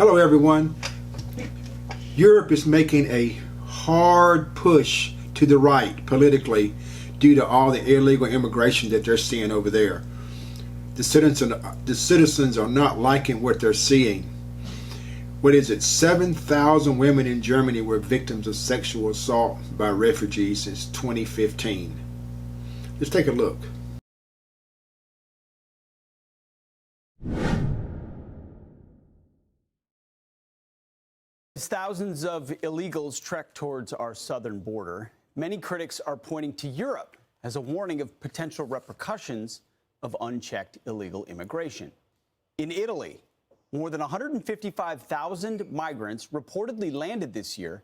Hello, everyone. Europe is making a hard push to the right politically due to all the illegal immigration that they're seeing over there. The citizens are not liking what they're seeing. What is it? 7,000 women in Germany were victims of sexual assault by refugees since 2015. Let's take a look. As thousands of illegals trek towards our southern border, many critics are pointing to Europe as a warning of potential repercussions of unchecked illegal immigration. In Italy, more than 155,000 migrants reportedly landed this year,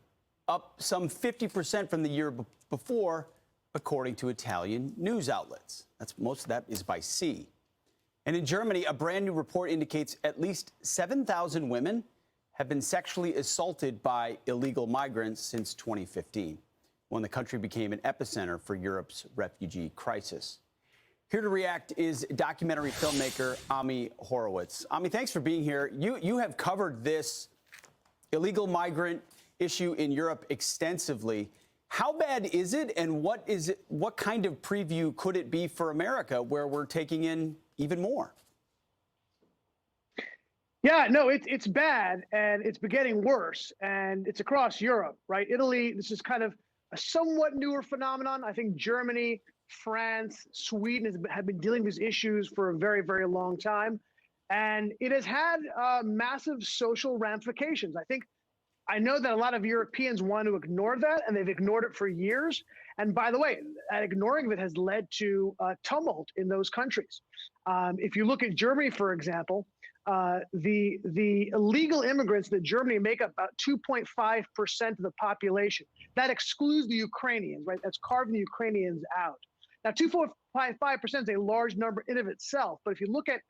up some 50% from the year before, according to Italian news outlets. Most of that is by sea. And in Germany, a brand new report indicates at least 7,000 women have been sexually assaulted by illegal migrants since 2015, when the country became an epicenter for Europe's refugee crisis. Here to react is documentary filmmaker Ami Horowitz. Ami, thanks for being here. You have covered this illegal migrant issue in Europe extensively. How bad is it, and what kind of preview could it be for America, where we're taking in even more? Yeah, no, it's bad, and it's getting worse, and it's across Europe, right? Italy, this is kind of a somewhat newer phenomenon. I think Germany, France, Sweden have been dealing with these issues for a very, very long time, and it has had massive social ramifications. I know that a lot of Europeans want to ignore that, and they've ignored it for years. And by the way, that ignoring of it has led to tumult in those countries. If you look at Germany, for example, the illegal immigrants that Germany make up about 2.5% of the population. That excludes the Ukrainians, right? That's carving the Ukrainians out. Now, 2.5% is a large number in of itself, but if you look at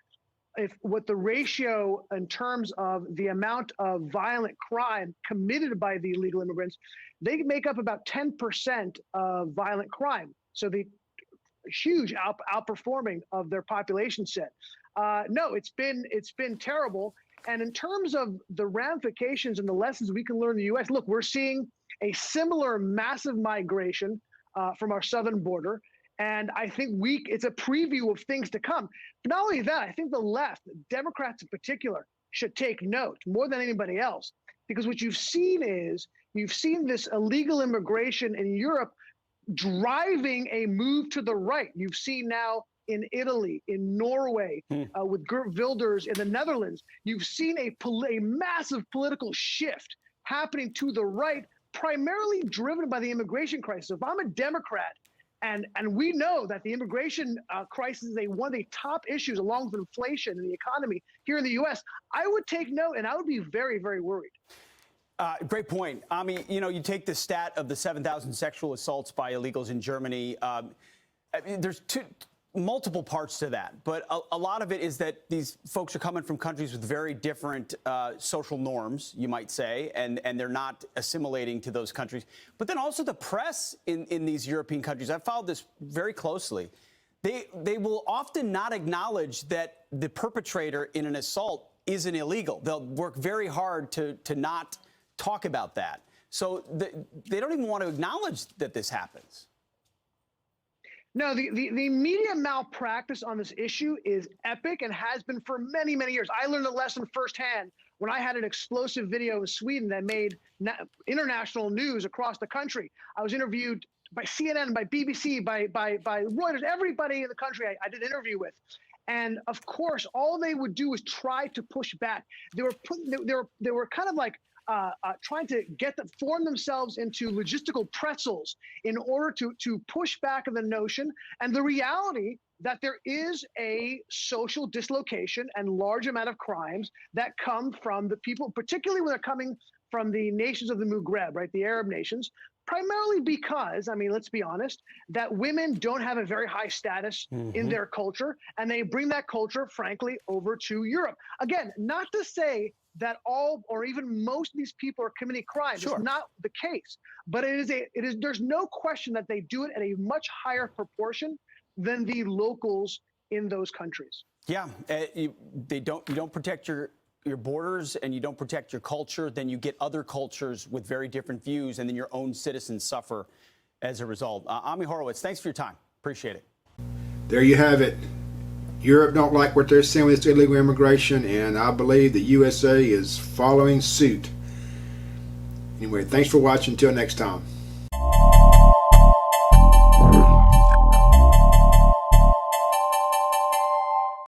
what the ratio in terms of the amount of violent crime committed by the illegal immigrants, they make up about 10% of violent crime. So the huge outperforming of their population set. No, it's been terrible. And in terms of the ramifications and the lessons we can learn in the U.S., look, we're seeing a similar massive migration from our southern border. And I think it's a preview of things to come. But not only that, I think the left, Democrats in particular, should take note more than anybody else. Because what you've seen this illegal immigration in Europe driving a move to the right. You've seen now in Italy, in Norway, with Geert Wilders in the Netherlands. You've seen a massive political shift happening to the right, primarily driven by the immigration crisis. If I'm a Democrat, and we know that the immigration crisis is one of the top issues, along with inflation and the economy here in the U.S., I would take note, and I would be very, very worried. Great point. Ami, you take the stat of the 7,000 sexual assaults by illegals in Germany. There's multiple parts to that, but a lot of it is that these folks are coming from countries with very different social norms, you might say, and they're not assimilating to those countries. But then also the press in these European countries, I've followed this very closely. They will often not acknowledge that the perpetrator in an assault is an illegal. They'll work very hard to not talk about that. So they don't even want to acknowledge that this happens. No, the media malpractice on this issue is epic and has been for many, many years. I learned a lesson firsthand when I had an explosive video in Sweden that made international news across the country. I was interviewed by CNN, by BBC, by Reuters, everybody in the country I did an interview with. And of course, all they would do is try to push back. They were kind of like trying to form themselves into logistical pretzels in order to push back on the notion and the reality that there is a social dislocation and large amount of crimes that come from the people, particularly when they're coming from the nations of the Maghreb, right, the Arab nations, primarily because, I mean, let's be honest, that women don't have a very high status in their culture, and they bring that culture, frankly, over to Europe. Again, not to say that all or even most of these people are committing crimes. Sure. It's not the case, but there's no question that they do it at a much higher proportion than the locals in those countries. Yeah, you don't protect your your borders and you don't protect your culture, then you get other cultures with very different views, and then your own citizens suffer as a result. Ami Horowitz, thanks for your time. Appreciate it. There you have it. Europe don't like what they're seeing with this illegal immigration, and I believe the USA is following suit. Anyway, thanks for watching. Until next time.